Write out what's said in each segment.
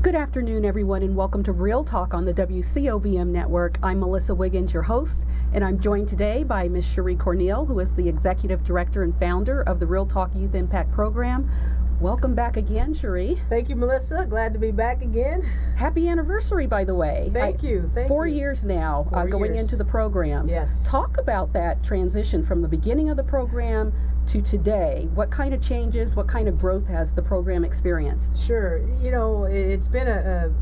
Good afternoon, everyone, and welcome to Real Talk on the WCOBM network. I'm Melissa Wiggins, your host, and I'm joined today by Ms. Cherie Corneal, who is the Executive Director and Founder of the Real Talk Youth Impact Program. Welcome back again, Cherie. Thank you, Melissa. Glad to be back again. Happy anniversary, by the way. Thank you. 4 years now going into the program. Yes. Talk about that transition from the beginning of the program to today. What kind of changes, what kind of growth has the program experienced? Sure. You know, it's been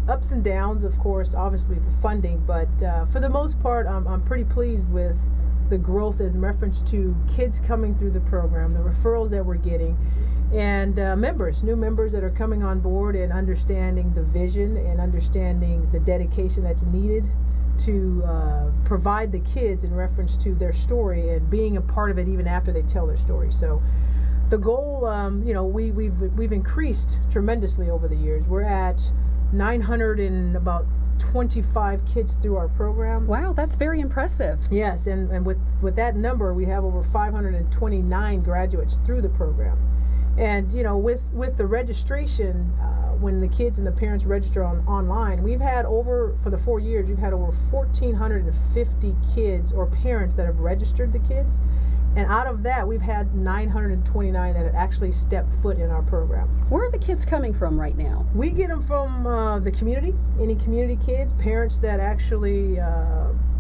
ups and downs, of course, obviously for funding, but for the most part, I'm pretty pleased with the growth as in reference to kids coming through the program, the referrals that we're getting, and new members that are coming on board and understanding the vision and understanding the dedication that's needed to provide the kids in reference to their story and being a part of it even after they tell their story. So the goal, we've increased tremendously over the years. We're at 925 kids through our program. Wow, that's very impressive. Yes, and with that number, we have over 529 graduates through the program. And with the registration, when the kids and the parents register online, we've had for the 4 years, we've had over 1,450 kids or parents that have registered the kids. And out of that, we've had 929 that have actually stepped foot in our program. Where are the kids coming from right now? We get them from the community, any community kids, parents that actually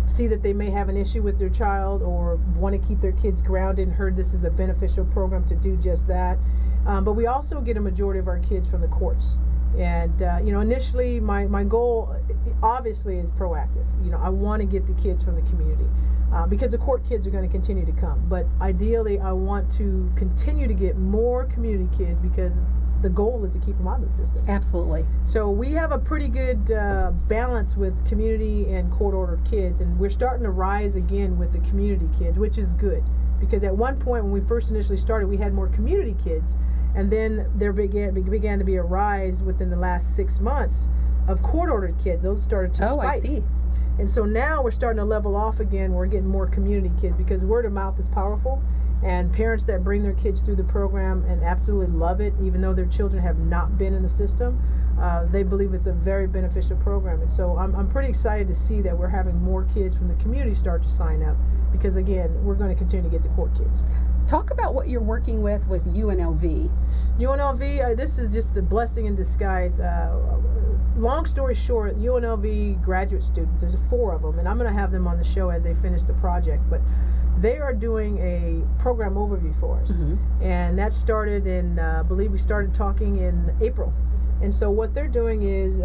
see that they may have an issue with their child or want to keep their kids grounded and heard this is a beneficial program to do just that. But we also get a majority of our kids from the courts. And, initially my goal obviously is proactive. I want to get the kids from the community because the court kids are going to continue to come. But ideally, I want to continue to get more community kids because the goal is to keep them out of the system. Absolutely. So we have a pretty good balance with community and court-ordered kids, and we're starting to rise again with the community kids, which is good. Because at one point when we first initially started, we had more community kids, and then there began to be a rise within the last 6 months of court-ordered kids. Those started to spike. Oh, I see. And so now we're starting to level off again. We're getting more community kids because word of mouth is powerful. And parents that bring their kids through the program and absolutely love it, even though their children have not been in the system, they believe it's a very beneficial program. And so I'm pretty excited to see that we're having more kids from the community start to sign up because, again, we're going to continue to get the court kids. Talk about what you're working with UNLV. UNLV, this is just a blessing in disguise. Long story short, UNLV graduate students, there's 4 of them, and I'm going to have them on the show as they finish the project. But they are doing a program overview for us. Mm-hmm. And that started in, I believe we started talking in April. And so what they're doing is,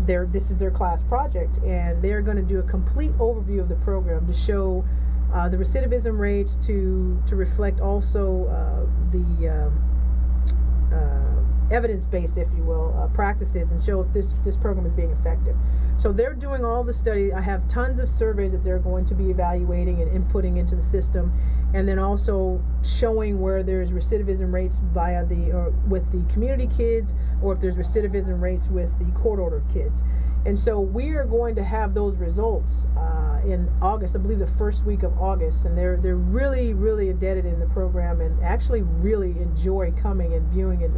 this is their class project, and they're going to do a complete overview of the program to show the recidivism rates, to reflect also the evidence-based, if you will, practices, and show if this program is being effective. So they're doing all the study. I have tons of surveys that they're going to be evaluating and inputting into the system, and then also showing where there's recidivism rates with the community kids, or if there's recidivism rates with the court-ordered kids. And so we are going to have those results in August, I believe the first week of August, and they're really, really indebted in the program and actually really enjoy coming and viewing and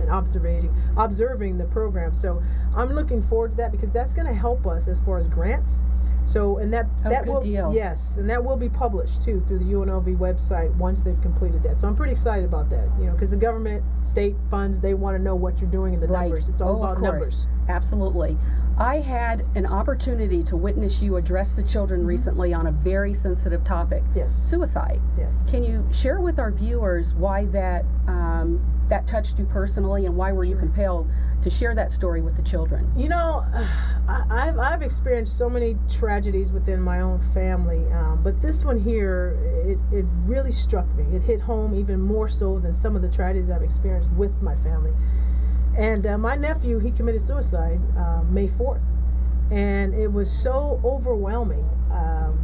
observing the program. So I'm looking forward to that because that's going to help us as far as grants. So, and that will, deal. Yes, and that will be published too through the UNLV website once they've completed that. So I'm pretty excited about that, because the government, state funds, they want to know what you're doing in the numbers. It's all about numbers. Absolutely. I had an opportunity to witness you address the children recently on a very sensitive topic. Yes. Suicide. Yes. Can you share with our viewers why that touched you personally, and why were you compelled to share that story with the children? I've experienced so many tragedies within my own family, but this one here, it really struck me. It hit home even more so than some of the tragedies I've experienced with my family. And my nephew, he committed suicide May 4th, and it was so overwhelming.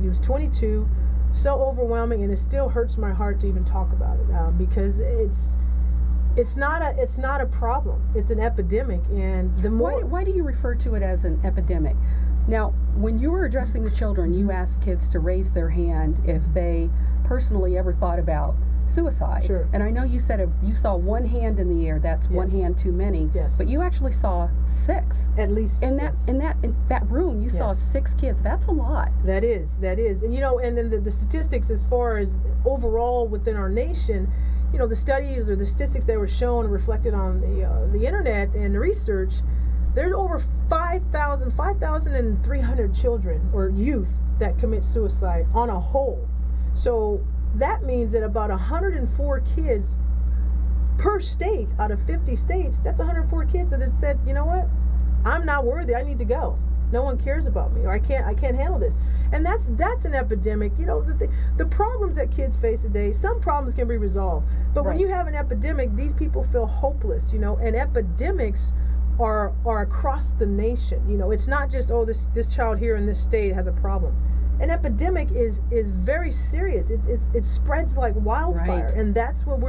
He was 22, so overwhelming, and it still hurts my heart to even talk about it because it's not a problem. It's an epidemic, and the more. Why do you refer to it as an epidemic? Now, when you were addressing the children, you asked kids to raise their hand if they personally ever thought about suicide. Sure. And I know you said you saw one hand in the air. That's one Yes. hand too many. Yes. But you actually saw 6. At least In that yes. in that room, you saw Yes. 6 kids. That's a lot. That is, and and then the statistics as far as overall within our nation, the studies or the statistics that were shown and reflected on the internet and the research, there's over 5,300 children or youth that commit suicide on a whole. So that means that about 104 kids per state out of 50 states, that's 104 kids that had said, you know what, I'm not worthy, I need to go. No one cares about me, or I can't handle this. And that's an epidemic. The problems that kids face today, some problems can be resolved. But when Right. you have an epidemic, these people feel hopeless, and epidemics are across the nation. It's not just, this child here in this state has a problem. An epidemic is very serious. It spreads like wildfire, Right. and that's what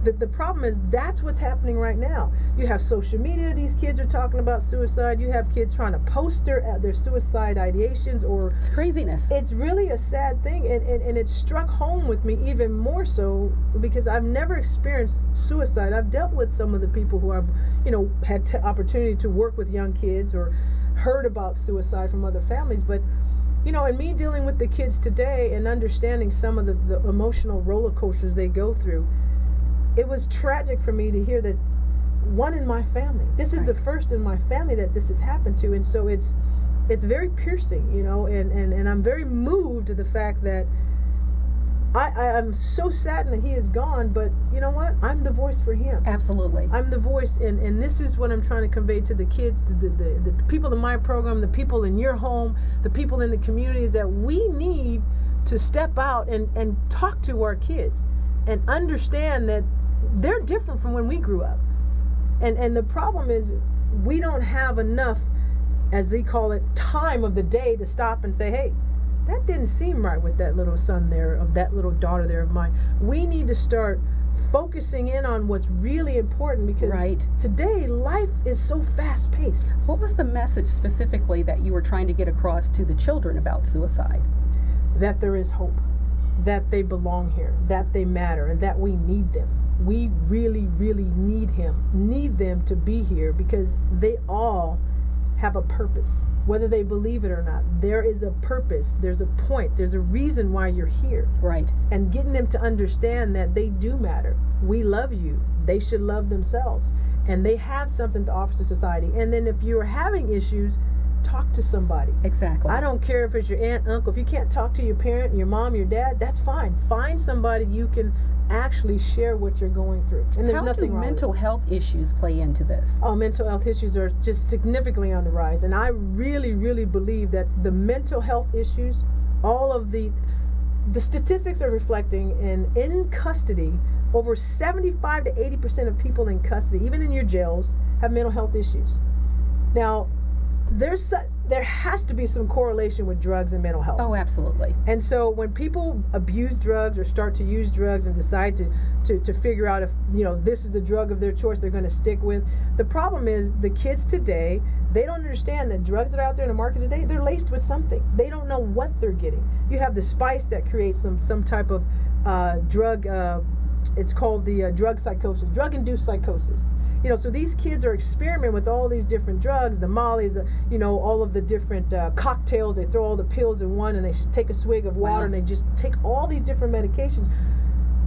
the problem is. That's what's happening right now. You have social media. These kids are talking about suicide. You have kids trying to post their suicide ideations, or It's craziness. it's really a sad thing, and it struck home with me even more so because I've never experienced suicide. I've dealt with some of the people who have, had opportunity to work with young kids or heard about suicide from other families, but and me dealing with the kids today and understanding some of the emotional roller coasters they go through, it was tragic for me to hear that one in my family. This is the first in my family that this has happened to, and so it's very piercing, and I'm very moved at the fact that I'm so saddened that he is gone, but you know what? I'm the voice for him. Absolutely. I'm the voice, and this is what I'm trying to convey to the kids, the people in my program, the people in your home, the people in the communities, that we need to step out and talk to our kids and understand that they're different from when we grew up. And the problem is we don't have enough, as they call it, time of the day to stop and say, hey, that didn't seem right with that little son there, of that little daughter there of mine. We need to start focusing in on what's really important, because Right. today life is so fast paced. What was the message specifically that you were trying to get across to the children about suicide? That there is hope, that they belong here, that they matter, and that we need them. We really, really need them to be here, because they all have a purpose, whether they believe it or not. There is a purpose, there's a point, there's a reason why you're here. Right. And getting them to understand that they do matter. We love you. They should love themselves. And they have something to offer to society. And then if you're having issues, talk to somebody. Exactly. I don't care if it's your aunt, uncle. If you can't talk to your parent, your mom, your dad, that's fine. Find somebody you can actually share what you're going through. And there's nothing wrong with it. How do mental health issues play into this? Oh, mental health issues are just significantly on the rise. And I really, really believe that the mental health issues, all of the statistics are reflecting in custody, over 75 to 80% of people in custody, even in your jails, have mental health issues. Now, there has to be some correlation with drugs and mental health. Oh, absolutely. And so when people abuse drugs or start to use drugs and decide to figure out if, this is the drug of their choice they're going to stick with, the problem is the kids today, they don't understand that drugs that are out there in the market today, they're laced with something. They don't know what they're getting. You have the spice that creates some type of drug, it's called the drug psychosis, drug-induced psychosis. So these kids are experimenting with all these different drugs, the mollies, all of the different cocktails. They throw all the pills in one and they take a swig of water. Wow. And they just take all these different medications.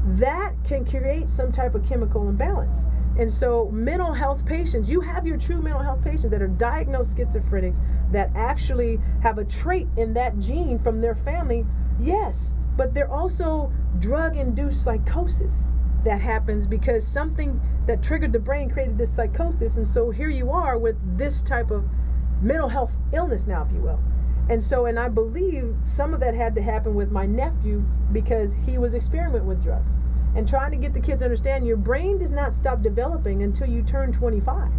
That can create some type of chemical imbalance. And so mental health patients, you have your true mental health patients that are diagnosed schizophrenics that actually have a trait in that gene from their family, yes, but they're also drug-induced psychosis. That happens because something that triggered the brain created this psychosis, and so here you are with this type of mental health illness now, if you will. And I believe some of that had to happen with my nephew because he was experimenting with drugs and trying to get the kids to understand your brain does not stop developing until you turn 25.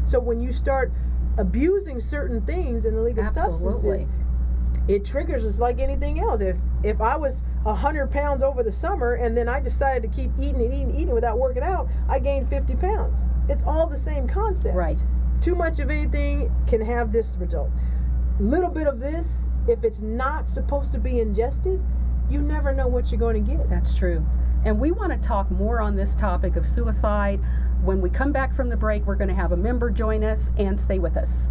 So when you start abusing certain things in illegal substances, it triggers us like anything else. If I was 100 pounds over the summer and then I decided to keep eating without working out, I gained 50 pounds. It's all the same concept. Right. Too much of anything can have this result. Little bit of this, if it's not supposed to be ingested, you never know what you're going to get. That's true. And we want to talk more on this topic of suicide. When we come back from the break, we're going to have a member join us, and stay with us.